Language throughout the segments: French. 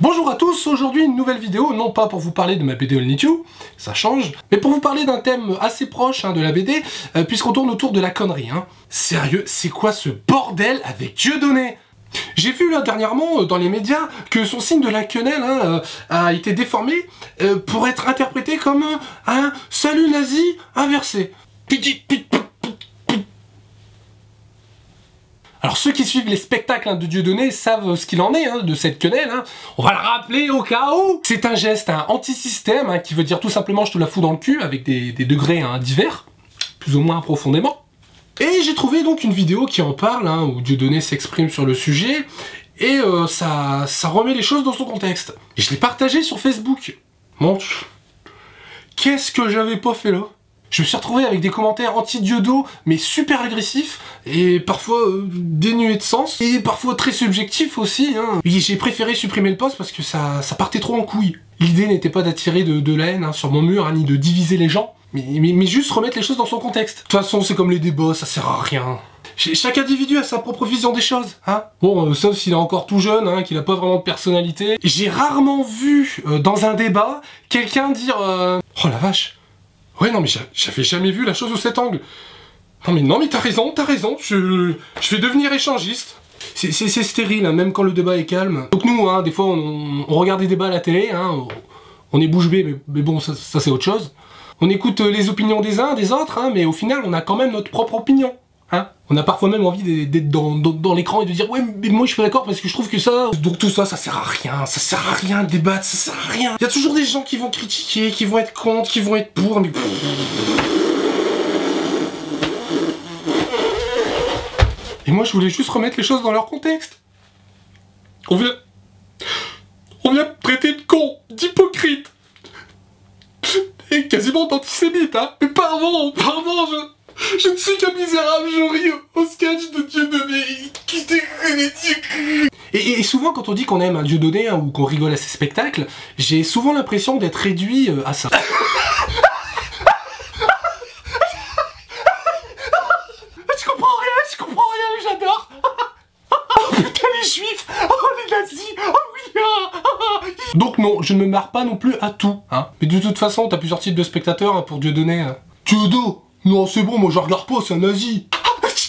Bonjour à tous, aujourd'hui une nouvelle vidéo, non pas pour vous parler de ma BD All Need You, ça change, mais pour vous parler d'un thème assez proche de la BD, puisqu'on tourne autour de la connerie. Sérieux, c'est quoi ce bordel avec Dieudonné? J'ai vu là dernièrement dans les médias que son signe de la quenelle a été déformé pour être interprété comme un salut nazi inversé. Alors ceux qui suivent les spectacles de Dieudonné savent ce qu'il en est de cette quenelle. On va le rappeler au cas où. C'est un geste anti-système qui veut dire tout simplement je te la fous dans le cul avec des degrés divers, plus ou moins profondément. Et j'ai trouvé donc une vidéo qui en parle, où Dieudonné s'exprime sur le sujet, et ça remet les choses dans son contexte. Et je l'ai partagé sur Facebook. Bon, qu'est-ce que j'avais pas fait là? Je me suis retrouvé avec des commentaires anti-Diodo, mais super agressifs, et parfois dénués de sens, et parfois très subjectifs aussi. Et j'ai préféré supprimer le post parce que ça partait trop en couille. L'idée n'était pas d'attirer de la haine sur mon mur, ni de diviser les gens, mais juste remettre les choses dans son contexte. De toute façon, c'est comme les débats, ça sert à rien. Chaque individu a sa propre vision des choses, Bon, sauf s'il est encore tout jeune, qu'il a pas vraiment de personnalité. J'ai rarement vu, dans un débat, quelqu'un dire oh la vache. Ouais, non, mais j'avais jamais vu la chose sous cet angle. Non, mais t'as raison, je vais devenir échangiste. C'est stérile, même quand le débat est calme. Donc nous, des fois, on regarde des débats à la télé, on est bouche bée, mais bon, ça c'est autre chose. On écoute les opinions des uns, des autres, mais au final, on a quand même notre propre opinion. On a parfois même envie d'être dans l'écran et de dire ouais mais moi je suis pas d'accord parce que je trouve que ça... Donc tout ça, ça sert à rien de débattre, ça sert à rien. Il y a toujours des gens qui vont critiquer, qui vont être contre, qui vont être pour, mais... Et moi je voulais juste remettre les choses dans leur contexte. On vient traiter de con, d'hypocrite, et quasiment d'antisémite, mais pardon, je ne suis qu'un misérable, je ris au sketch de Dieudonné. Et souvent, quand on dit qu'on aime un Dieudonné ou qu'on rigole à ses spectacles, j'ai souvent l'impression d'être réduit à ça. Je comprends rien, mais j'adore. Oh putain, les juifs, oh les nazis, oh oui. Donc non, je ne me marre pas non plus à tout. Mais de toute façon, t'as plusieurs types de spectateurs pour Dieudonné. Diodo. Non, c'est bon, moi je regarde pas, c'est un nazi. Putain,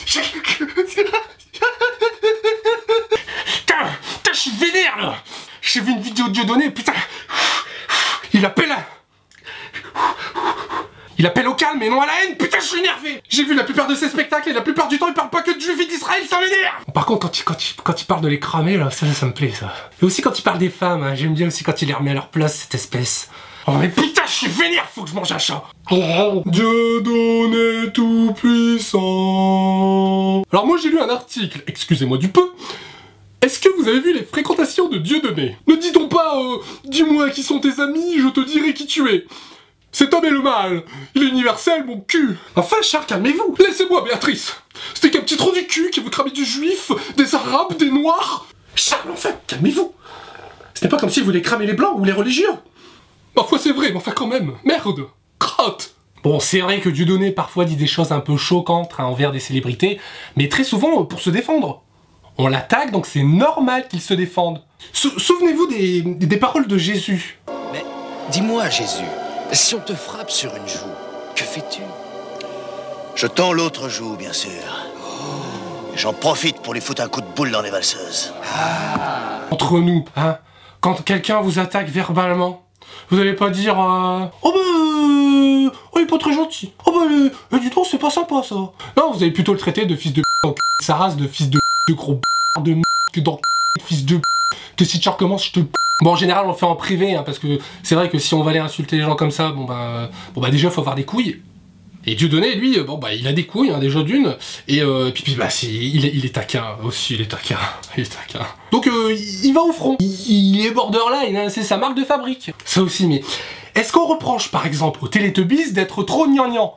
je suis vénère là. J'ai vu une vidéo de Dieudonné, putain. Il appelle au calme et non à la haine, putain je suis énervé. J'ai vu la plupart de ses spectacles et la plupart du temps il parle pas que de juifs et d'Israël, ça m'énerve. Par contre quand il parle de les cramer là, ça me plaît ça. Et aussi quand il parle des femmes, j'aime bien aussi quand il les remet à leur place, cette espèce. Oh mais putain, je suis vénère, faut que je mange un chat. Dieudonné tout puissant. Alors moi j'ai lu un article, excusez-moi du peu. Est-ce que vous avez vu les fréquentations de Dieudonné? Ne dis donc pas, dis-moi qui sont tes amis, je te dirai qui tu es. Cet homme est le mal, il est universel, mon cul. Enfin Charles, calmez-vous. Laissez-moi Béatrice. C'était qu'un petit trou du cul qui veut cramer du juif, des arabes, des noirs. Charles, enfin, calmez-vous. Ce n'est pas comme s'il voulait cramer les blancs ou les religieux. Parfois c'est vrai, mais enfin quand même, merde, crotte. Bon, c'est vrai que Dieudonné parfois dit des choses un peu choquantes envers des célébrités, mais très souvent pour se défendre. On l'attaque, donc c'est normal qu'il se défende. Souvenez-vous des paroles de Jésus. Mais dis-moi Jésus, si on te frappe sur une joue, que fais-tu? Je tends l'autre joue, bien sûr. J'en profite pour lui foutre un coup de boule dans les valseuses. Entre nous, quand quelqu'un vous attaque verbalement, vous allez pas dire oh il est pas très gentil. Oh dis donc c'est pas sympa ça. Non, vous allez plutôt le traiter de fils de p***, sa race, de fils de gros de que dans fils de que si tu recommences je te Bon en général on le fait en privé parce que c'est vrai que si on va aller insulter les gens comme ça, bon déjà faut avoir des couilles. Et Dieudonné, lui, il a des couilles, déjà d'une, et puis il est taquin aussi, il est taquin. Donc il va au front, il est borderline, c'est sa marque de fabrique. Ça aussi, mais est-ce qu'on reproche par exemple aux Télétubbies d'être trop gnangnan?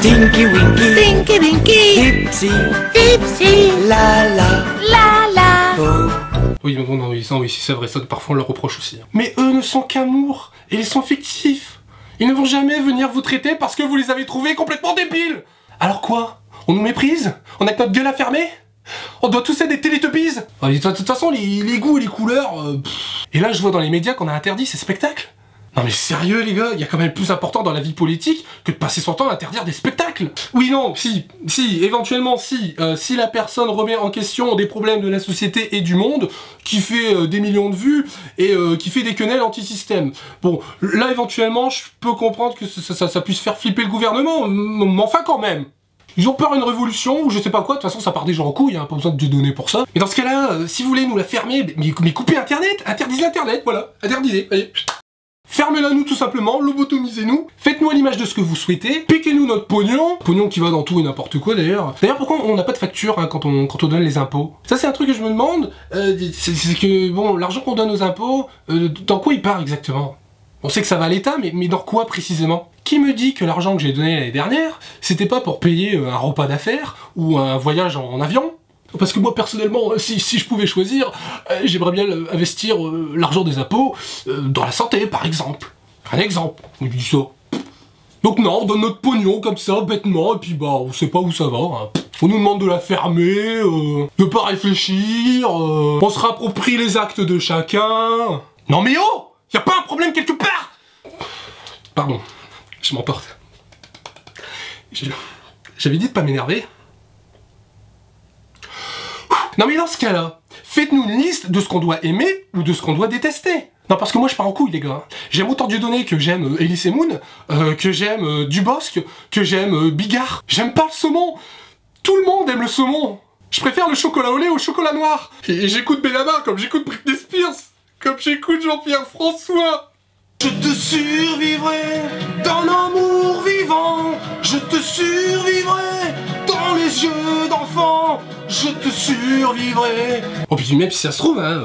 Tinky Winky, Tinky Winky, Dipsy, Dipsy, la la, la la. Oh. Oui, oui, c'est vrai, ça parfois on leur reproche aussi. Mais eux ne sont qu'amour, et ils sont fictifs. Ils ne vont jamais venir vous traiter parce que vous les avez trouvés complètement débiles. Alors quoi? On nous méprise? On a que notre gueule à fermer? On doit tous être des Teletubbies. De toute façon, les goûts et les couleurs... Et là, je vois dans les médias qu'on a interdit ces spectacles. Non mais sérieux les gars, il y a quand même plus important dans la vie politique que de passer son temps à interdire des spectacles. Oui non, si, éventuellement si la personne remet en question des problèmes de la société et du monde, qui fait des millions de vues et qui fait des quenelles anti-système. Bon, là éventuellement je peux comprendre que ça puisse faire flipper le gouvernement, mais enfin quand même. Ils ont peur d'une révolution ou je sais pas quoi, de toute façon ça part déjà en couille, hein, pas besoin de Dieudonné pour ça. Mais dans ce cas-là, si vous voulez nous la fermer, mais coupez internet, interdisez l'internet, voilà, interdisez, allez. Fermez-la nous tout simplement, lobotomisez-nous, faites-nous à l'image de ce que vous souhaitez, piquez-nous notre pognon qui va dans tout et n'importe quoi d'ailleurs. D'ailleurs pourquoi on n'a pas de facture hein, quand on donne les impôts? Ça c'est un truc que je me demande, c'est que bon, l'argent qu'on donne aux impôts, dans quoi il part exactement? On sait que ça va à l'État, mais dans quoi précisément? Qui me dit que l'argent que j'ai donné l'année dernière, c'était pas pour payer un repas d'affaires ou un voyage en avion? Parce que moi personnellement, si je pouvais choisir, j'aimerais bien investir l'argent des impôts dans la santé par exemple. Un exemple, on dit ça. Donc non, on donne notre pognon comme ça, bêtement, et puis bah on sait pas où ça va. Hein. On nous demande de la fermer, de pas réfléchir, on se réapproprie les actes de chacun. Non mais oh, y a pas un problème quelque part? Pardon, je m'emporte. J'avais dit de pas m'énerver. Non mais dans ce cas-là, faites-nous une liste de ce qu'on doit aimer ou de ce qu'on doit détester. Non parce que moi je pars en couille les gars. J'aime autant Dieudonné que j'aime Elie Semoun, que j'aime Dubosc, que j'aime Bigard. J'aime pas le saumon. Tout le monde aime le saumon. Je préfère le chocolat au lait au chocolat noir. Et j'écoute Benabar comme j'écoute Britney Spears, comme j'écoute Jean-Pierre François. Je te survivrai dans l'amour vivant. Je te survivrai dans les yeux d'enfant. Je te survivrai. Oh puis même si ça se trouve, hein,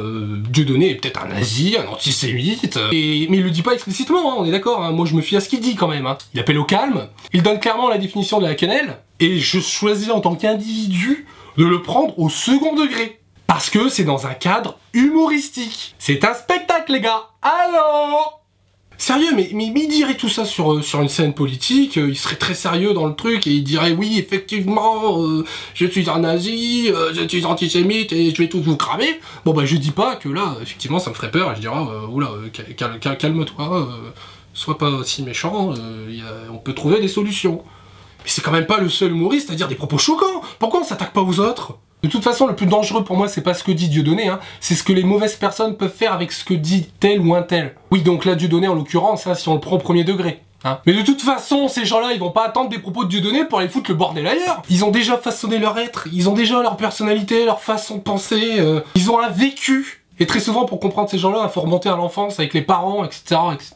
Dieudonné est peut-être un nazi, un antisémite, mais il le dit pas explicitement, hein, on est d'accord, hein, moi je me fie à ce qu'il dit quand même. Hein. Il appelle au calme, il donne clairement la définition de la quenelle, et je choisis en tant qu'individu de le prendre au second degré. Parce que c'est dans un cadre humoristique. C'est un spectacle les gars, allô? Sérieux, mais il dirait tout ça sur une scène politique, il serait très sérieux dans le truc, et il dirait oui, effectivement, je suis un nazi, je suis antisémite, et je vais tout vous cramer. Bon bah je dis pas que là, effectivement, ça me ferait peur, et je dirais, oula, calme-toi, sois pas si méchant, on peut trouver des solutions. Mais c'est quand même pas le seul humoriste à dire des propos choquants, pourquoi on s'attaque pas aux autres ? De toute façon, le plus dangereux pour moi, c'est pas ce que dit Dieudonné, hein, c'est ce que les mauvaises personnes peuvent faire avec ce que dit tel ou un tel. Oui, donc là, Dieudonné, en l'occurrence, hein, si on le prend au premier degré. Hein. Mais de toute façon, ces gens-là, ils vont pas attendre des propos de Dieudonné pour aller foutre le bordel ailleurs. Ils ont déjà façonné leur être, ils ont déjà leur personnalité, leur façon de penser, ils ont un vécu. Et très souvent, pour comprendre ces gens-là, il faut remonter à l'enfance avec les parents, etc., etc.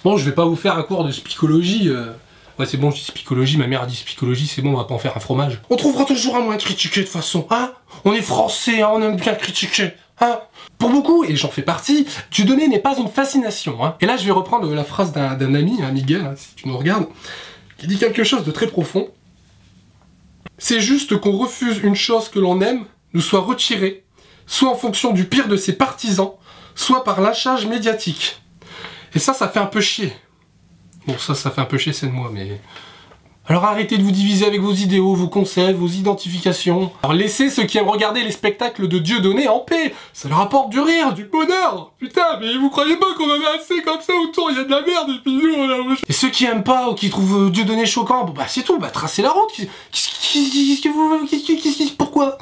Bon, je vais pas vous faire un cours de spicologie, ouais c'est bon, je dis spicologie, ma mère a dit spicologie, c'est bon, on va pas en faire un fromage. On trouvera toujours un moyen de critiquer de toute façon, hein. On est français, hein, on aime bien critiquer, hein. Pour beaucoup, et j'en fais partie, Dieudonné n'est pas une fascination, hein. Et là je vais reprendre la phrase d'un ami, hein, Miguel, hein, si tu nous regardes, qui dit quelque chose de très profond. C'est juste qu'on refuse une chose que l'on aime, nous soit retirée, soit en fonction du pire de ses partisans, soit par lynchage médiatique. Et ça fait un peu chier. Bon, ça fait un peu chier, c'est de moi, mais... Alors arrêtez de vous diviser avec vos idéaux, vos concepts, vos identifications. Alors laissez ceux qui aiment regarder les spectacles de Dieudonné en paix. Ça leur apporte du rire, du bonheur. Putain, mais vous croyez pas qu'on en a assez comme ça autour, il y a de la merde, et puis nous, on a... Et ceux qui aiment pas ou qui trouvent Dieudonné choquant, bon bah c'est tout, bah tracez la route. Qu'est-ce que vous... Pourquoi?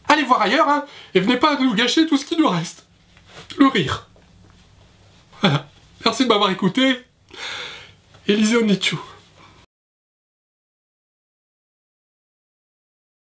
Allez voir ailleurs, hein, et venez pas nous gâcher tout ce qui nous reste. Le rire. Voilà. Merci de m'avoir écouté. Eliseo Nichou.